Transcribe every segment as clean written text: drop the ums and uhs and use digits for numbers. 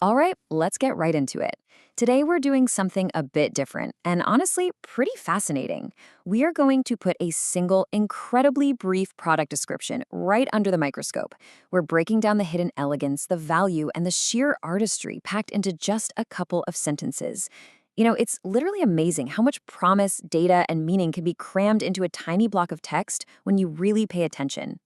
All right, let's get right into it. Today we're doing something a bit different and honestly pretty fascinating. We are going to put a single, incredibly brief product description right under the microscope. We're breaking down the hidden elegance, the value, and the sheer artistry packed into just a couple of sentences. It's literally amazing how much promise, data, and meaning can be crammed into a tiny block of text when you really pay attention.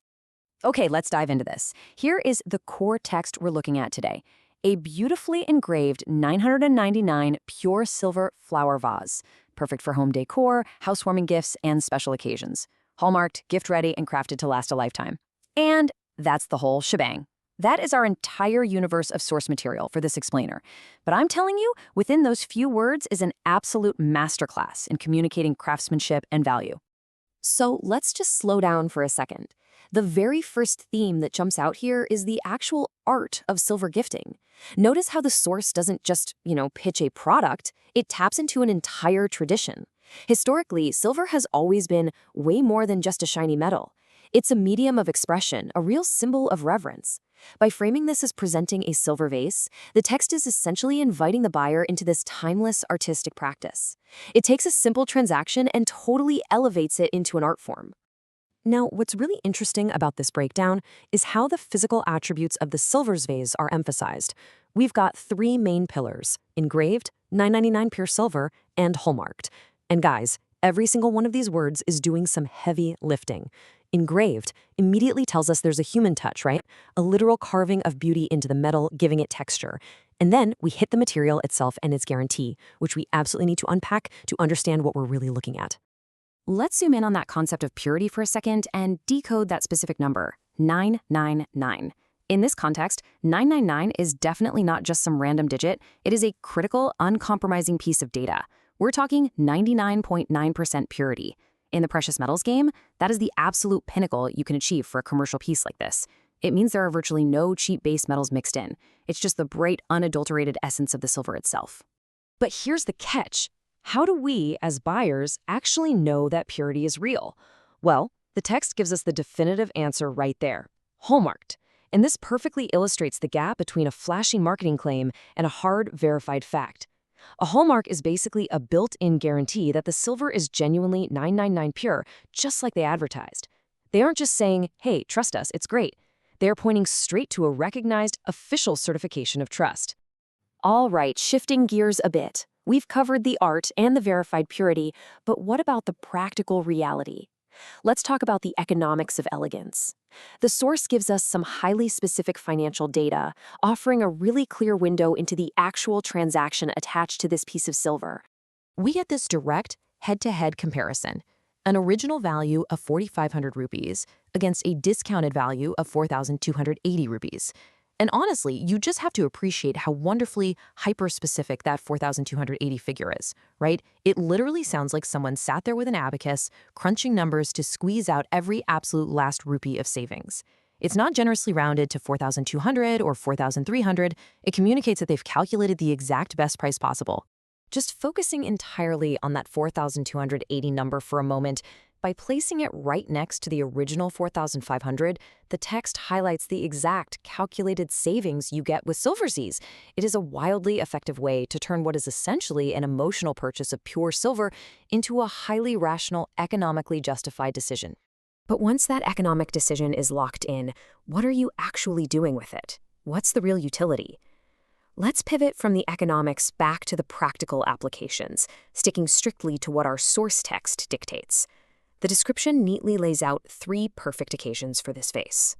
Okay, let's dive into this. Here is the core text we're looking at today. A beautifully engraved 999 pure silver flower vase, perfect for home decor, housewarming gifts, and special occasions. Hallmarked, gift-ready, and crafted to last a lifetime. And that's the whole shebang. That is our entire universe of source material for this explainer. But I'm telling you, within those few words is an absolute masterclass in communicating craftsmanship and value. So let's just slow down for a second. The very first theme that jumps out here is the actual art of silver gifting. Notice how the source doesn't just, pitch a product, it taps into an entire tradition. Historically, silver has always been way more than just a shiny metal. It's a medium of expression, a real symbol of reverence. By framing this as presenting a silver vase, the text is essentially inviting the buyer into this timeless artistic practice. It takes a simple transaction and totally elevates it into an art form. Now, what's really interesting about this breakdown is how the physical attributes of the Silverzz vase are emphasized. We've got three main pillars: engraved, 999 pure silver, and hallmarked. And guys, every single one of these words is doing some heavy lifting. Engraved immediately tells us there's a human touch, right? A literal carving of beauty into the metal, giving it texture. And then we hit the material itself and its guarantee, which we absolutely need to unpack to understand what we're really looking at. Let's zoom in on that concept of purity for a second and decode that specific number, 999. In this context, 999 is definitely not just some random digit. It is a critical, uncompromising piece of data. We're talking 99.9% purity. In the precious metals game, that is the absolute pinnacle you can achieve for a commercial piece like this. It means there are virtually no cheap base metals mixed in. It's just the bright, unadulterated essence of the silver itself. But here's the catch. How do we, as buyers, actually know that purity is real? Well, the text gives us the definitive answer right there: hallmarked. And this perfectly illustrates the gap between a flashy marketing claim and a hard, verified fact. A hallmark is basically a built-in guarantee that the silver is genuinely 999 pure, just like they advertised. They aren't just saying, hey, trust us, it's great. They are pointing straight to a recognized, official certification of trust. All right, shifting gears a bit. We've covered the art and the verified purity, but what about the practical reality? Let's talk about the economics of elegance. The source gives us some highly specific financial data, offering a really clear window into the actual transaction attached to this piece of silver. We get this direct, head-to-head comparison: an original value of 4,500 rupees against a discounted value of 4,280 rupees. And honestly, you just have to appreciate how wonderfully hyper-specific that 4,280 figure is, right? It literally sounds like someone sat there with an abacus, crunching numbers to squeeze out every absolute last rupee of savings. It's not generously rounded to 4,200 or 4,300. It communicates that they've calculated the exact best price possible. Just focusing entirely on that 4,280 number for a moment, by placing it right next to the original 4,500, the text highlights the exact calculated savings you get with Silverzz. It is a wildly effective way to turn what is essentially an emotional purchase of pure silver into a highly rational, economically justified decision. But once that economic decision is locked in, what are you actually doing with it? What's the real utility? Let's pivot from the economics back to the practical applications, sticking strictly to what our source text dictates. The description neatly lays out three perfect occasions for this vase.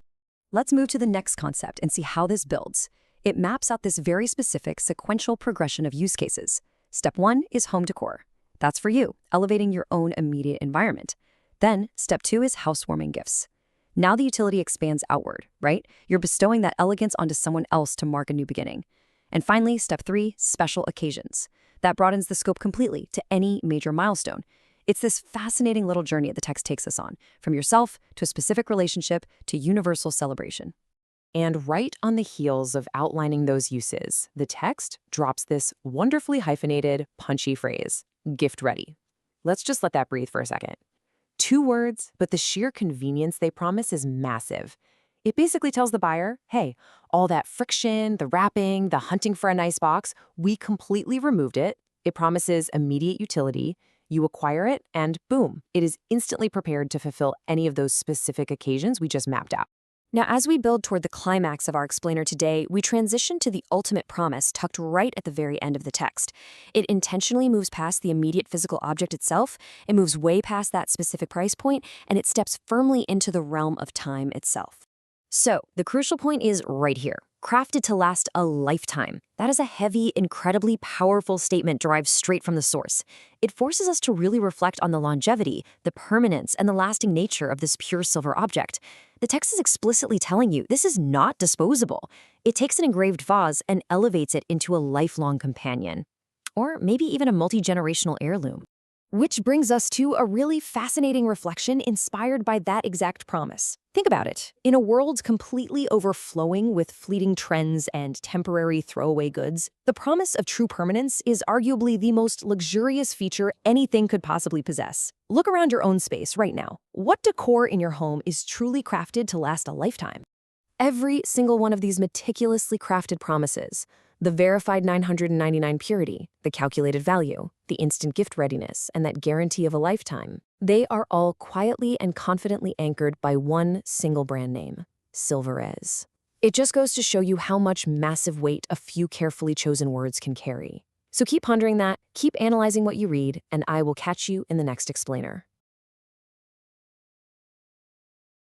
Let's move to the next concept and see how this builds. It maps out this very specific sequential progression of use cases. Step 1 is home decor. That's for you, elevating your own immediate environment. Then, step 2 is housewarming gifts. Now the utility expands outward, right? You're bestowing that elegance onto someone else to mark a new beginning. And finally, step 3, special occasions. That broadens the scope completely to any major milestone. It's this fascinating little journey the text takes us on, from yourself to a specific relationship to universal celebration. And right on the heels of outlining those uses, the text drops this wonderfully hyphenated, punchy phrase: gift ready. Let's just let that breathe for a second. 2 words, but the sheer convenience they promise is massive. It basically tells the buyer, hey, all that friction, the wrapping, the hunting for a nice box, we completely removed it. It promises immediate utility. You acquire it, and boom, it is instantly prepared to fulfill any of those specific occasions we just mapped out. Now, as we build toward the climax of our explainer today, we transition to the ultimate promise tucked right at the very end of the text. It intentionally moves past the immediate physical object itself, it moves way past that specific price point, and it steps firmly into the realm of time itself. So, the crucial point is right here. Crafted to last a lifetime. That is a heavy, incredibly powerful statement derived straight from the source. It forces us to really reflect on the longevity, the permanence, and the lasting nature of this pure silver object. The text is explicitly telling you this is not disposable. It takes an engraved vase and elevates it into a lifelong companion. Or maybe even a multi-generational heirloom. Which brings us to a really fascinating reflection inspired by that exact promise. Think about it. In a world completely overflowing with fleeting trends and temporary throwaway goods, the promise of true permanence is arguably the most luxurious feature anything could possibly possess. Look around your own space right now. What decor in your home is truly crafted to last a lifetime? Every single one of these meticulously crafted promises, the verified 999 purity, the calculated value, the instant gift readiness, and that guarantee of a lifetime, they are all quietly and confidently anchored by one single brand name, Silverzz. It just goes to show you how much massive weight a few carefully chosen words can carry. So keep pondering that, keep analyzing what you read, and I will catch you in the next explainer.